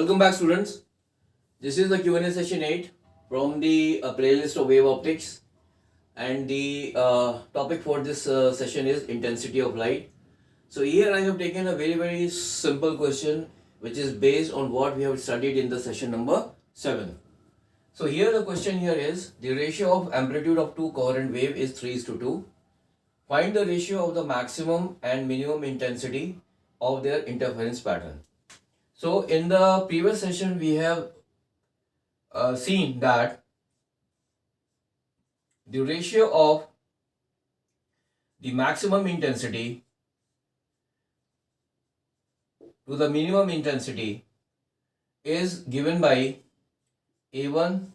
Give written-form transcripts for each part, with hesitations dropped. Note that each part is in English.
Welcome back, students. This is the Q&A session 8 from the playlist of wave optics, and the topic for this session is intensity of light. So here I have taken a very simple question which is based on what we have studied in the session number 7. So here the question here is the ratio of amplitude of two coherent wave is 3:2. Find the ratio of the maximum and minimum intensity of their interference pattern. So in the previous session we have seen that the ratio of the maximum intensity to the minimum intensity is given by A1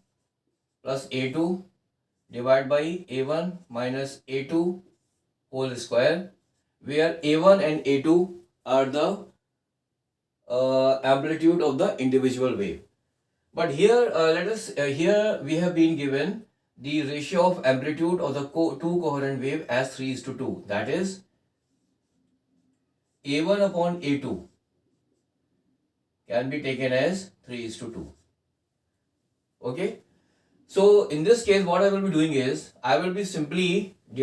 plus A2 divided by A1 minus A2 whole square, where A1 and A2 are the amplitude of the individual wave. But here here we have been given the ratio of amplitude of the two coherent wave as 3:2. That is A1 upon A2 can be taken as 3:2. Okay. So in this case, what I will be doing is I will be simply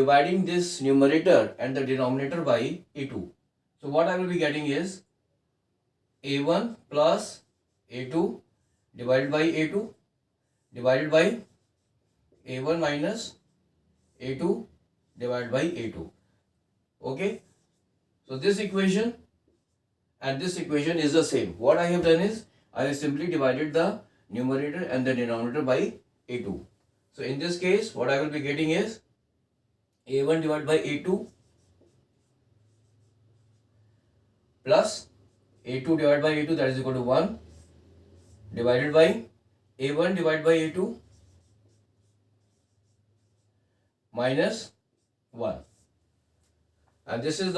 dividing this numerator and the denominator by A2. So what I will be getting is A1 plus A2 divided by A2 divided by A1 minus A2 divided by A2. Okay. So this equation and this equation is the same. What I have done is I have simply divided the numerator and the denominator by A2. So in this case, what I will be getting is A1 divided by A2 plus A2 divided by A2, that is equal to 1, divided by A1 divided by A2 minus 1. And this is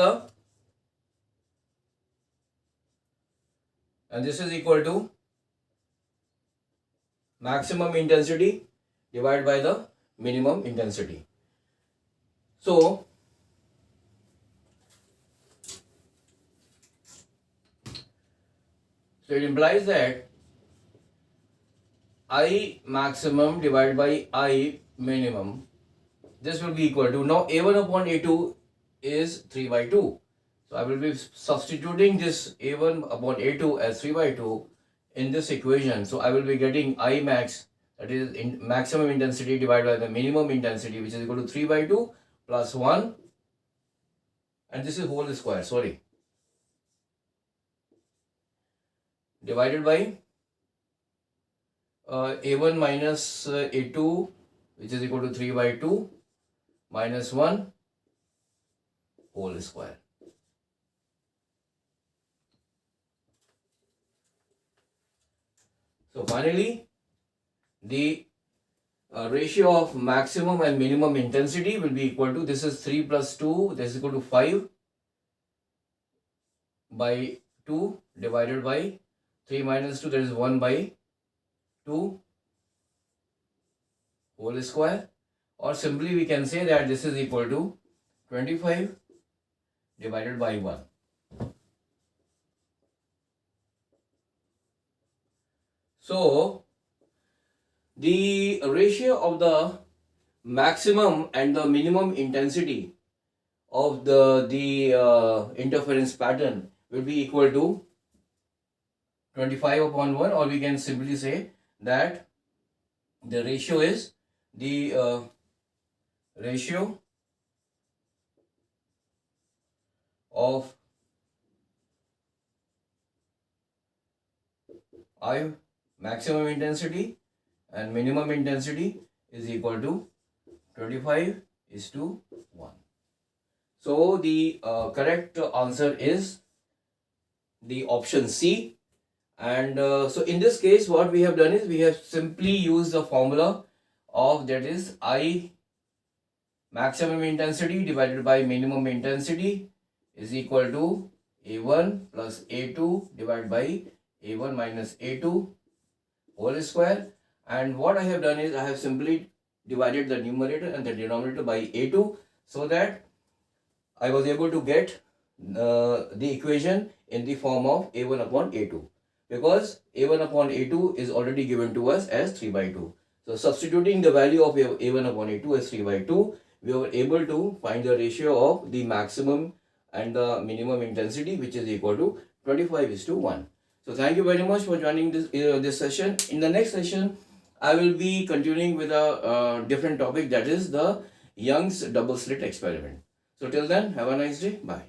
equal to maximum intensity divided by the minimum intensity. So it implies that I maximum divided by I minimum, this will be equal to, now A1 upon A2 is 3/2. So I will be substituting this A1 upon A2 as 3/2 in this equation. So I will be getting I max, that is maximum intensity divided by the minimum intensity, which is equal to 3/2 plus 1, and this is whole square, divided by A1 minus A2, which is equal to 3/2 minus 1 whole square. So finally, the ratio of maximum and minimum intensity will be equal to, this is 3 plus 2, this is equal to 5 by 2 divided by 3 minus 2, that is 1 by 2 whole square, or simply we can say that this is equal to 25 divided by 1. So the ratio of the maximum and the minimum intensity of the interference pattern will be equal to 25 upon 1, or we can simply say that the ratio is the ratio of I maximum intensity and minimum intensity is equal to 25:1. So the correct answer is the option C. And so in this case, what we have done is we have simply used the formula of, that is, I maximum intensity divided by minimum intensity is equal to A1 plus A2 divided by A1 minus A2 whole square. And what I have done is I have simply divided the numerator and the denominator by A2, so that I was able to get the equation in the form of A1 upon A2. because A1 upon A2 is already given to us as 3 by 2. So substituting the value of A1 upon A2 as 3 by 2, we were able to find the ratio of the maximum and the minimum intensity, which is equal to 25:1. So thank you very much for joining this session. In the next session, I will be continuing with a different topic, that is the Young's double slit experiment. So till then, have a nice day. Bye.